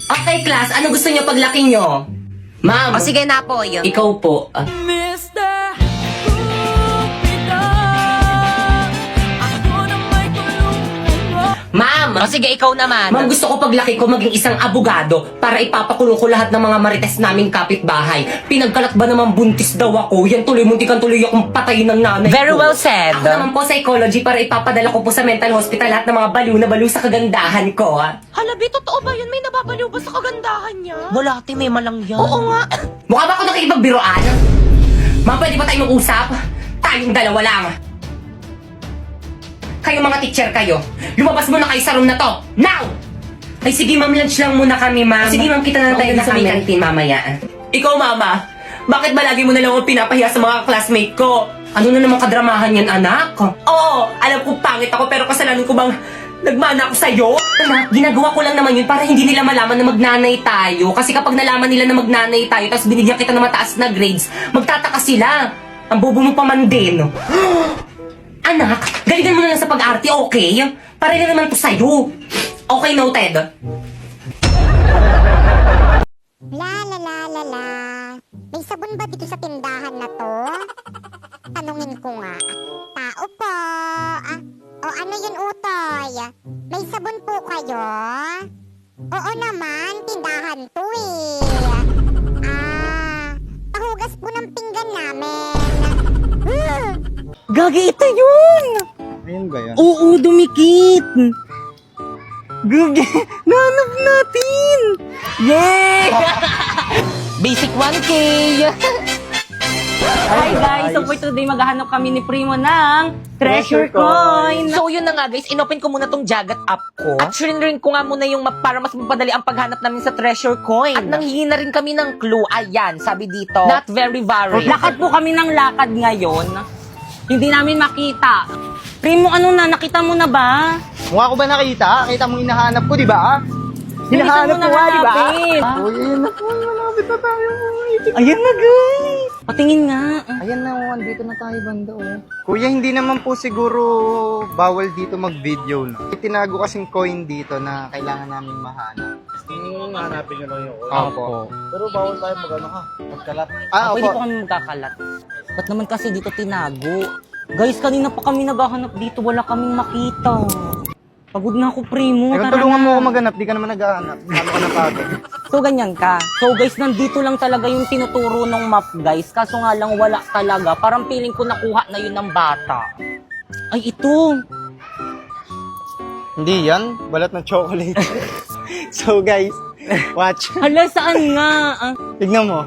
Okay, class. Ano gusto niyo paglaki niyo? Ma'am. O sige na po, yun. Ikaw po. Mr. Cupido, ako na may tulungan. Ma'am. O sige, ikaw naman. Ma'am, gusto ko paglaki ko maging isang abogado para ipapakulong ko lahat ng mga marites naming kapitbahay. Pinagkalat ba naman buntis daw ako? Yan tuloy, muntikan tuloy akong patayin ng nanay Very ko. well said. Ako naman po psychology para ipapadala ko po sa mental hospital lahat ng mga baliw na baliw sa kagandahan ko. Halabi, totoo ba yun? May nababaliw ba sa kagandahan niya? Wala, ate, may malang yan. Oo nga. Mukha ba ako nakikipagbiroan? Ma'am, pwede ba tayo mag-usap? Tayong dalawa lang. Kayo mga teacher kayo, lumabas muna kayo sa room na to. Now! Ay sige ma'am, lunch lang muna kami ma'am. Sige ma'am, kita na tayo sa may canteen mamaya. Ikaw mama, bakit ba lagi mo na lang ako pinapahiya sa mga classmate ko? Ano na naman kadramahan yan anak? Oo, alam ko pangit ako pero kasalanan ko bang nagmana ako sa'yo? Anak, ginagawa ko lang naman yun para hindi nila malaman na magnanay tayo. Kasi kapag nalaman nila na magnanay tayo tapos binigyan kita ng mataas na grades, magtataka sila. Ang bobo mo pa man din. Anak, galingan mo na lang sa pag-arte, okay? Para na naman to sa'yo. Okay, noted. La la la la la. May sabon ba dito sa tindahan na to? Tanungin ko nga. Tao po. O ano yun, utoy? May sabon po kayo? Oo naman, tindahan to eh. Pahugas po ng pinggan namin. Gagi, ito yun! Ayun ba yan? Oo, dumikit! Gagi, nanap natin! Yay! Basic 1K. Hi guys, so for today maghahanap kami ni Primo ng treasure coin. So yun na nga guys, inopen ko muna tong Jagat app ko. At rin ko nga muna yung map para mas mapadali ang paghanap namin sa treasure coin. At nanghingi na rin kami ng clue. Ayan, sabi dito, not very varied. Lakad po kami ng lakad ngayon. Hindi namin makita. Primo, ano na? Nakita mo na ba? Mukha ko ba nakita? Kita mo hinahanap ko, di ba? Hinahanap ko nga, di ba? Uy, ayun na po. Malapit na tayo. Ayan na guys! Patingin nga. Ayan na, oh, andito na tayo banda, oh. Kuya, hindi naman po siguro bawal dito mag-video, no? Tinago kasing coin dito na kailangan namin mahanap. Hanapin nyo lang yung Opo. Pero bawal tayo mag-ano ha, magkalat. Pwede Opo. po kami magkakalat. Ba't naman kasi dito tinago? Guys, kanina pa kami naghahanap dito. Wala kaming makita. Pagod na ako, Primo. Teka, Tara tulungan na. mo ako maghanap. Di ka naman naghahanap. Ano ka na pagod? So, ganyan ka. So, guys, nandito lang talaga yung tinuturo ng map, guys. Kaso nga lang, wala talaga. Parang feeling ko nakuha na yun ng bata. Ay, ito. Hindi yan. Balat ng chocolate. So, guys, watch. Hala, saan nga? Tignan mo.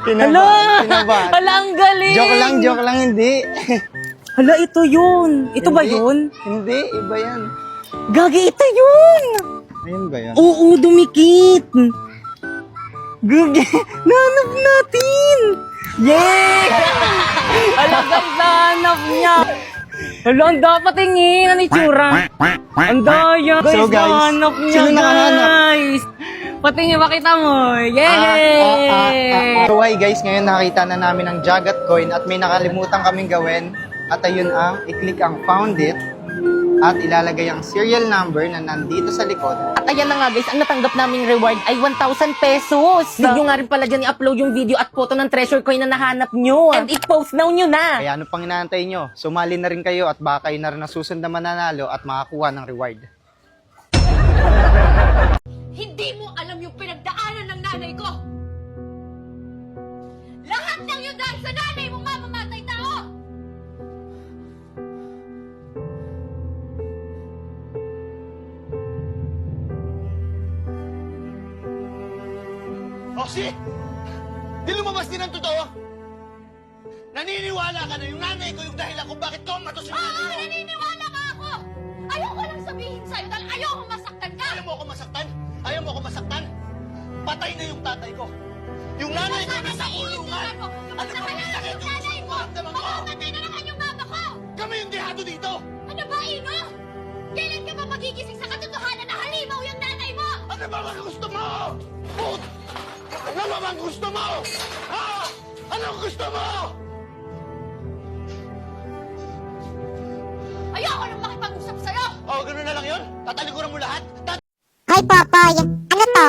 Hala! Kinabahan. Hala, ang galing! Joke lang, hindi. Hala, ito yun. Ito ba Hindi. yun? Hindi, iba yan. Gagi, ito yun! Ayun ba yan? Oo, dumikit. Gagi, nanap natin! Yay! Hala, guys, nahanap niya. Hala, ang dapat tingin. Ano yung tsura? Ang daya. Guys, So, guys, nahanap niya, sino nakahanap? guys. Patingin, makita mo. Yay! So, hi guys, ngayon nakita na namin ang Jagat coin at may nakalimutan kaming gawin. At ayun ang, i-click ang found it at ilalagay ang serial number na nandito sa likod. At ayan na nga guys, ang natanggap naming reward ay 1,000 pesos. Need nyo nga rin pala dyan i-upload yung video at photo ng treasure coin na nahanap nyo. And i-post now nyo na. Kaya ano pang inaantay nyo? Sumali na rin kayo at baka kayo na rin ang susunod na mananalo at makakuha ng reward. Hindi mo alam yung pinagdaanan ng nanay ko! Lahat ng yun dahil sa nanay mo mamamatay tao! Oxy! Di lumabas din ang totoo! Naniniwala ka na yung nanay ko yung dahilan kung bakit komatos yung nanay Oo, mo! naniniwala ka ako! Ayoko lang sabihin sa'yo dahil ayoko masaktan ka! Ayaw mo ako masaktan? Ayaw mo ako masaktan? Patay na yung tatay ko! Yung nanay ko nasa kulungan! Ano ba ang sakit yung gusto mo maramdaman ko? Mamamatay na naman yung mama ko! Kami yung dihado dito! Ano ba, Ino? Kailan ka ba magigising sa katotohanan na halimaw yung nanay mo? Ano ba ang gusto mo? Put! Ano ba ang gusto mo? Ha? Anong gusto mo? Ayoko nang makipag-usap sa'yo! Oh, gano'n na lang yun? Tatalikuran mo lahat? Hoy, Popoy, ano to?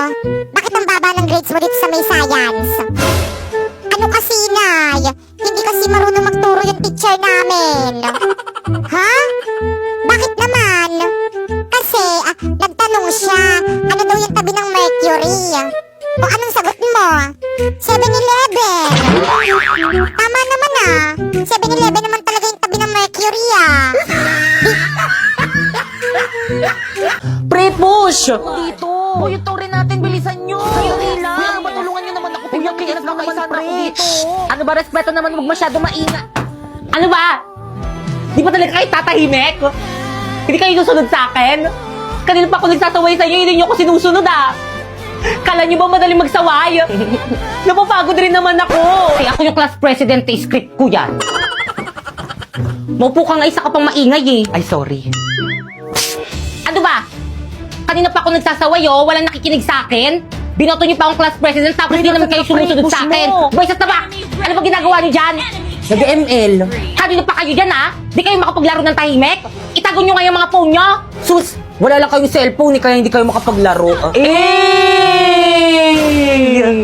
Bakit ang baba ng grades mo dito sa may science? Ano kasi, Nay? Hindi kasi marunong magturo yung teacher namin. Ha? Bakit naman? Kasi, nagtanong siya, ano daw yung tabi ng Mercury? O anong sagot mo? 7-Eleven. Tama naman 7-Eleven naman talaga yung tabi ng Mercury Pre-push! Dito! Uy, yung tore natin, bilisan nyo! Kayo lang! Ano ba, tulungan nyo naman ako? Uy, yung kinis lang naman, pre! Ano ba, respeto naman, huwag masyado maingat. Ano ba? Di ba talaga kayo tatahimik? Hindi kayo susunod sa akin? Kanina pa ako nagsasaway sa inyo, hindi nyo ako sinusunod Kala nyo ba madaling magsaway? Napapagod rin naman ako! Kaya ako yung class president, script ko yan. Maupo ka nga, isa ka pang maingay Ay, sorry. Ano ba? Kanina pa ako nagsasaway walang nakikinig sa akin. Binoto niyo pa akong class president tapos hindi naman kayo sumusunod sa akin. Boys at taba! Ano ba ginagawa niyo dyan? Nag-ML. Kanina pa kayo dyan Di kayo makapaglaro ng tahimik? Itago niyo nga yung mga phone niyo. Sus! Wala lang kayong cellphone kaya hindi kayo makapaglaro.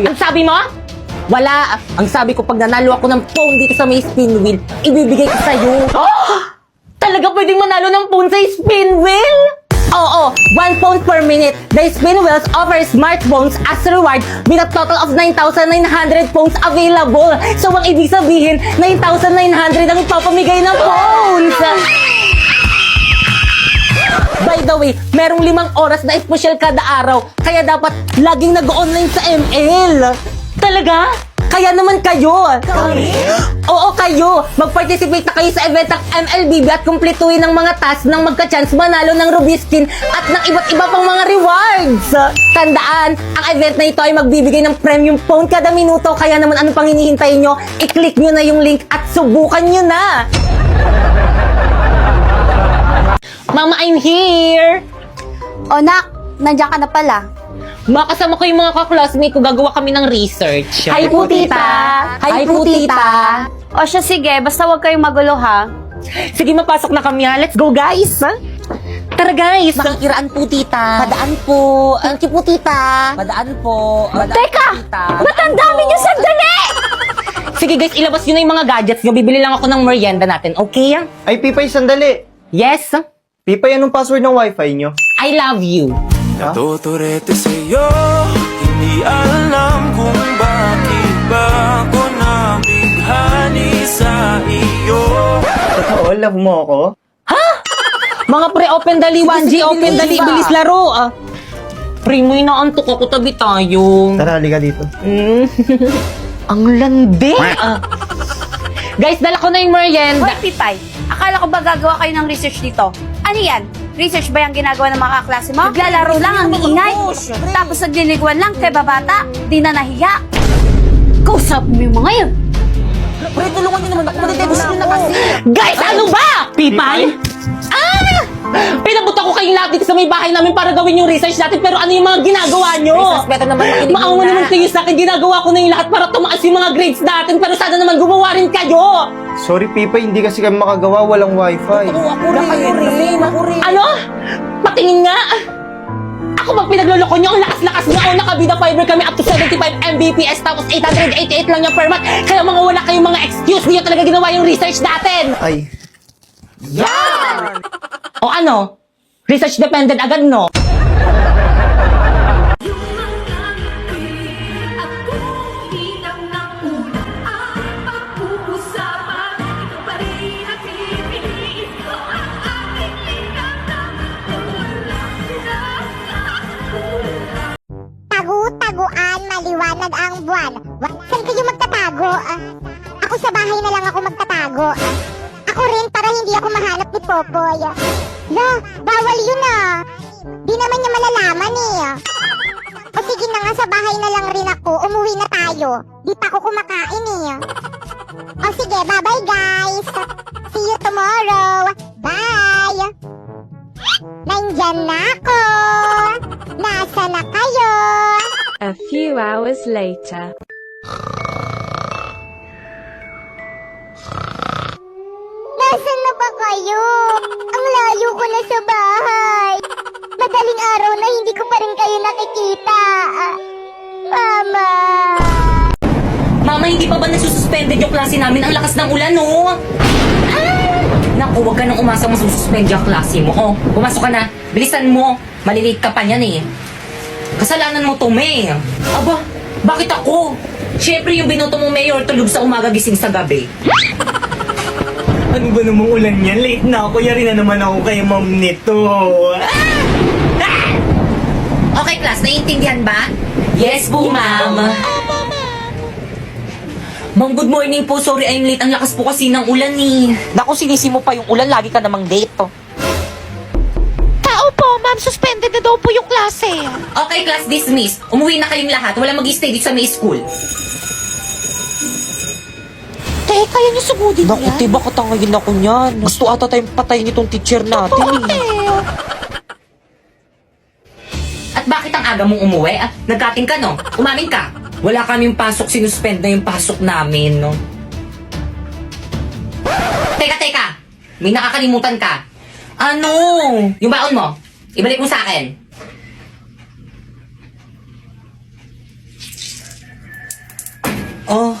Ang sabi mo? Wala. Ang sabi ko pag nanalo ako ng phone dito sa may spin wheel, ibibigay ko sa'yo. Talaga pwedeng manalo ng phone sa spin wheel? Oo, 1 phone per minute. The spin wheels offer smartphones as a reward with a total of 9,900 phones available. So, ang ibig sabihin, 9,900 ang ipapamigay ng phones. By the way, merong 5 oras na espesyal kada araw. Kaya dapat laging nag-online sa ML. Talaga? Kaya naman kayo. Oo, kayo. Mag-participate na kayo sa event ng MLBB at kumpletuhin ng mga tasks ng magka-chance manalo ng Ruby Skin at ng iba't iba pang mga rewards. Tandaan, ang event na ito ay magbibigay ng premium phone kada minuto. Kaya naman ano pang hinihintay nyo? I-click nyo na yung link at subukan nyo na. Mama, I'm here! O nak, nandiyan ka na pala. Makasama ko yung mga kaklasmate ko, gagawa kami ng research. Hi po, tita! Hi po, tita! O siya, sige, basta huwag kayong magulo, ha? Sige, mapasok na kami Let's go, guys! Tara, guys! Makikiraan po, tita. Padaan po. Thank you po, tita. Padaan po. Teka! Ba't ang dami niyo sandali? Sige, guys, ilabas nyo na yung mga gadgets nyo. Bibili lang ako ng merienda natin, okay? Ay, Pipay, sandali. Yes? Pipay, anong password ng wifi nyo? I love you. Natuturete sa'yo, hindi alam kung bakit ba ako nabighani sa iyo. Totoo, love mo ako? Mga pre, open dali, 1G, open dali, bilis laro. Pre, mo inaantok ako, tabi tayo. Tara, halika dito. Ang landi. Guys, dala ko na yung merienda. Hoy, Pipay, akala ko ba gagawa kayo ng research dito? Ano yan? Research ba yung ginagawa ng mga kaklase mo? Naglalaro lang ang iingay. Tapos nagliliguan lang kay babata. Di na nahiya. Kausap mo yung mga yun. Pre, tulungan niyo naman ako. Madedebus nyo na kasi. Guys, ano ba? Pipay? Pinabuta ko kayong lahat dito sa may bahay namin para gawin yung research natin. Pero ano yung mga ginagawa nyo? Maawa naman kayo sa akin. Ginagawa ko na yung lahat para tumaas yung mga grades natin. Pero sana naman gumawa rin kayo. Sorry, Pipay, hindi kasi kami makagawa, walang wifi. Ako rin. Ano? Patingin nga. Ako bang pinagloloko nyo? Ang lakas-lakas nyo. Nakabida fiber kami up to 75 Mbps tapos 888 lang yung per month. Kaya mga wala kayong mga excuse. Hindi nyo talaga ginawa yung research natin. Ay, O ano? Research dependent agad, no? Tagu-taguan, maliwanag ang buwan. Saan kayo magtatago? Ako sa bahay na lang ako magtatago. Ako rin para hindi ako mahanap ni Popoy. La, bawal yun Di naman niya malalaman O sige na nga, sa bahay na lang rin ako. Umuwi na tayo. Di pa ako kumakain O sige, bye-bye guys. See you tomorrow. Bye. Nandyan na ako. Nasa na kayo? A few hours later. Nasaan na ba kayo? Ang layo ko na sa bahay. madaling araw na hindi ko pa rin kayo nakikita. Mama. Mama, hindi pa ba nasususpended yung klase namin? Ang lakas ng ulan, no? Naku, huwag ka nang umasa masususpend yung klase mo. Oh, pumasok ka na. Bilisan mo. Malilate ka pa niyan eh. Kasalanan mo to, May. Aba, bakit ako? Siyempre yung binoto mo, Mayor, tulog sa umaga, gising sa gabi. Ano ba namang ulan yan? Late na ako. Yari na naman ako kay ma'am nito. Okay, class, naiintindihan ba? Yes po, ma'am. Ma'am, good morning po. Sorry, I'm late. Ang lakas po kasi ng ulan eh. Naku, sinisi mo pa yung ulan, lagi ka namang late. Tao po, ma'am. Suspended na daw po yung klase. Okay, class, dismiss. Umuwi na kayong lahat. Wala mag-stay dito sa may school. Teka, yan yung sumudin Naku, te, baka tangayin ako niyan. Gusto ata tayong patayin itong teacher natin eh. At bakit ang aga mong umuwi? Ah, nagkating ka, no? Umamin ka. Wala kaming pasok, sinuspend na yung pasok namin, no? Teka! May nakakalimutan ka. Ano? Yung baon mo, ibalik mo sa akin. Oh,